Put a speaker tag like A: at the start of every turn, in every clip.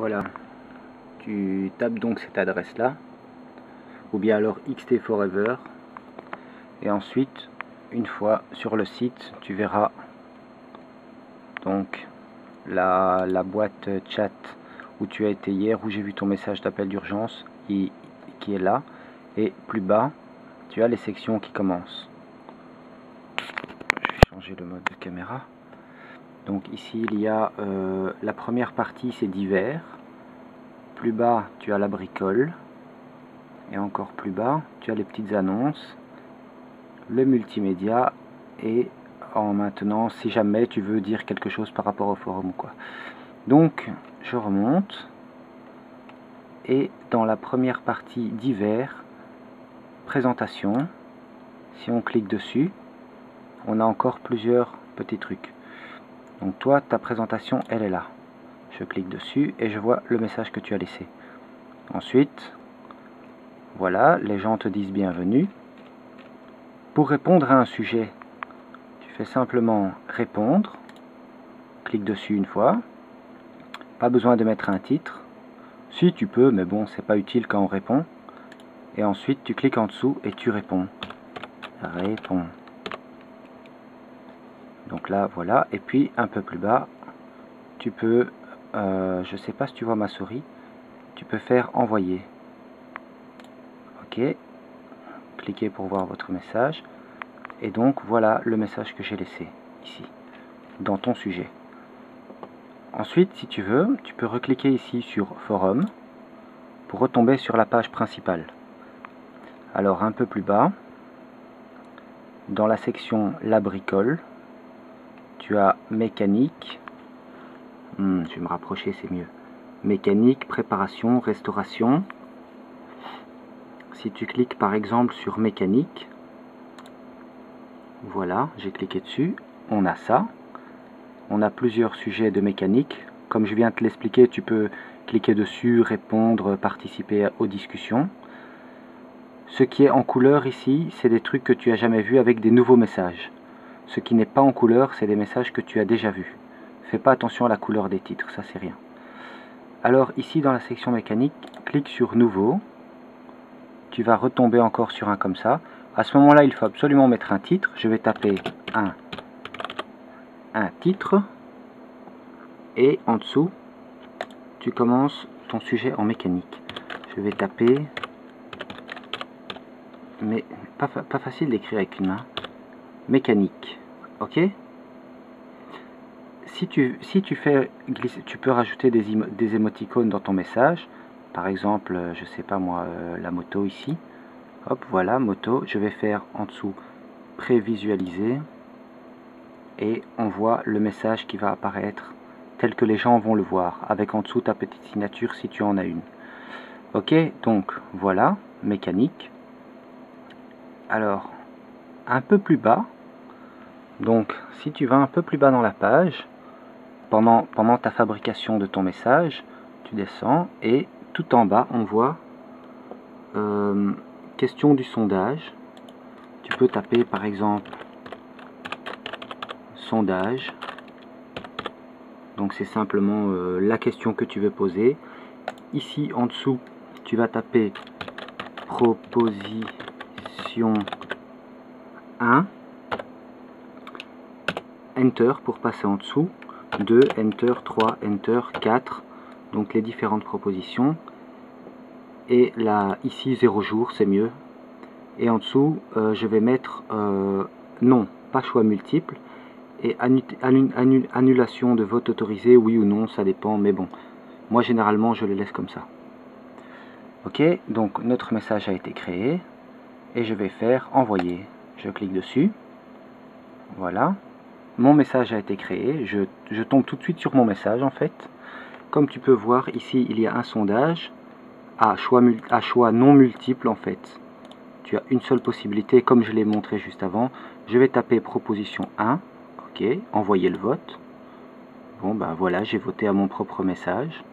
A: Voilà, tu tapes donc cette adresse là, ou bien alors XT Forever, et ensuite une fois sur le site tu verras donc la boîte chat où tu as été hier, où j'ai vu ton message d'appel d'urgence qui est là, et plus bas tu as les sections qui commencent. Je vais changer le mode de caméra. Donc ici il y a la première partie, c'est divers. Plus bas tu as la bricole, et encore plus bas tu as les petites annonces, le multimédia, et en maintenant si jamais tu veux dire quelque chose par rapport au forum ou quoi. Donc je remonte, et dans la première partie divers, présentation, si on clique dessus, on a encore plusieurs petits trucs. Donc toi, ta présentation, elle est là. Je clique dessus et je vois le message que tu as laissé. Ensuite, voilà, les gens te disent bienvenue. Pour répondre à un sujet, tu fais simplement répondre. Clique dessus une fois. Pas besoin de mettre un titre. Si tu peux, mais bon, c'est pas utile quand on répond. Et ensuite, tu cliques en dessous et tu réponds. Réponds. Donc là, voilà. Et puis, un peu plus bas, tu peux, je sais pas si tu vois ma souris, tu peux faire envoyer. Ok. Cliquez pour voir votre message. Et donc, voilà le message que j'ai laissé ici, dans ton sujet. Ensuite, si tu veux, tu peux recliquer ici sur Forum pour retomber sur la page principale. Alors, un peu plus bas, dans la section La bricole, tu as mécanique. Je vais me rapprocher, c'est mieux. Mécanique, préparation, restauration. Si tu cliques par exemple sur mécanique, voilà, j'ai cliqué dessus, on a ça. On a plusieurs sujets de mécanique. Comme je viens de te l'expliquer, tu peux cliquer dessus, répondre, participer aux discussions. Ce qui est en couleur ici, c'est des trucs que tu as jamais vus avec des nouveaux messages. Ce qui n'est pas en couleur, c'est des messages que tu as déjà vus. Fais pas attention à la couleur des titres, ça c'est rien. Alors ici dans la section mécanique, clique sur nouveau. Tu vas retomber encore sur un comme ça. À ce moment-là, il faut absolument mettre un titre. Je vais taper un titre. Et en dessous, tu commences ton sujet en mécanique. Je vais taper, mais pas facile d'écrire avec une main, mécanique. Ok. Si tu fais glisser, tu peux rajouter des émoticônes dans ton message. Par exemple, je sais pas moi, la moto ici. Hop, voilà, moto. Je vais faire en dessous prévisualiser. Et on voit le message qui va apparaître tel que les gens vont le voir, avec en dessous ta petite signature si tu en as une. Ok, donc voilà, mécanique. Alors, un peu plus bas, donc si tu vas un peu plus bas dans la page, pendant ta fabrication de ton message, tu descends et tout en bas on voit question du sondage. Tu peux taper par exemple sondage. Donc c'est simplement la question que tu veux poser. Ici en dessous, tu vas taper proposition 1. Enter pour passer en dessous. 2, Enter, 3, Enter, 4. Donc les différentes propositions. Et là, ici 0 jours, c'est mieux. Et en dessous, je vais mettre non, pas choix multiple. Et annulation de vote autorisé, oui ou non, ça dépend, mais bon. Moi, généralement, je le laisse comme ça. Ok, donc notre message a été créé. Et je vais faire envoyer. Je clique dessus. Voilà. Mon message a été créé. Je tombe tout de suite sur mon message, en fait. Comme tu peux voir, ici, il y a un sondage à choix non multiple, en fait. Tu as une seule possibilité, comme je l'ai montré juste avant. Je vais taper proposition 1. Ok, envoyer le vote. Bon, ben voilà, j'ai voté à mon propre message.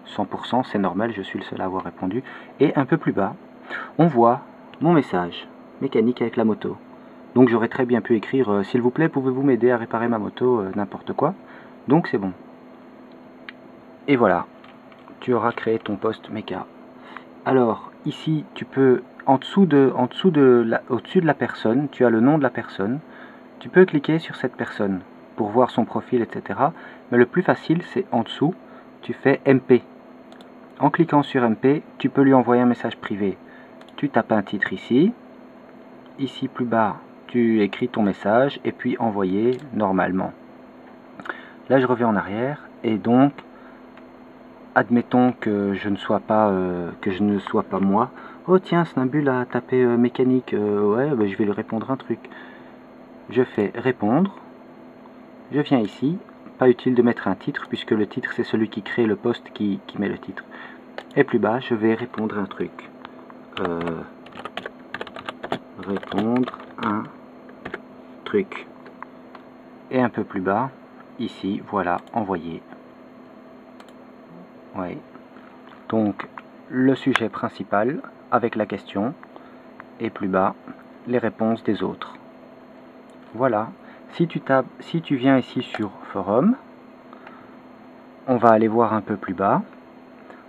A: 100%, c'est normal, je suis le seul à avoir répondu. Et un peu plus bas, on voit mon message, mécanique avec la moto. Donc j'aurais très bien pu écrire, s'il vous plaît, pouvez-vous m'aider à réparer ma moto, n'importe quoi. Donc c'est bon. Et voilà, tu auras créé ton post méca. Alors ici tu peux, au-dessus de la personne, tu as le nom de la personne. Tu peux cliquer sur cette personne pour voir son profil, etc. Mais le plus facile, c'est en dessous, tu fais MP. En cliquant sur MP, tu peux lui envoyer un message privé. Tu tapes un titre ici. Ici plus bas, tu écris ton message et puis envoyer normalement. Là, je reviens en arrière et donc, admettons que je ne sois pas moi. Oh tiens, Snabule a tapé mécanique. Ouais, bah, je vais lui répondre un truc. Je fais répondre. Je viens ici. Pas utile de mettre un titre puisque le titre c'est celui qui crée le post qui met le titre. Et plus bas, je vais répondre un truc. Répondre un truc. Et un peu plus bas, ici, voilà, envoyer. Ouais. Donc, le sujet principal avec la question. Et plus bas, les réponses des autres. Voilà. Si tu viens ici sur forum, on va aller voir un peu plus bas,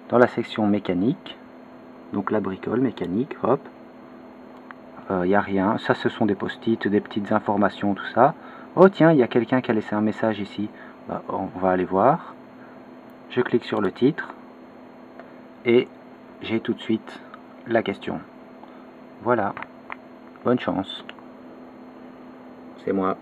A: dans la section mécanique, donc la bricole mécanique, hop, il n'y a rien, ça ce sont des post-it, des petites informations, tout ça. Oh tiens, il y a quelqu'un qui a laissé un message ici, bah, on va aller voir, je clique sur le titre, et j'ai tout de suite la question. Voilà, bonne chance, c'est moi.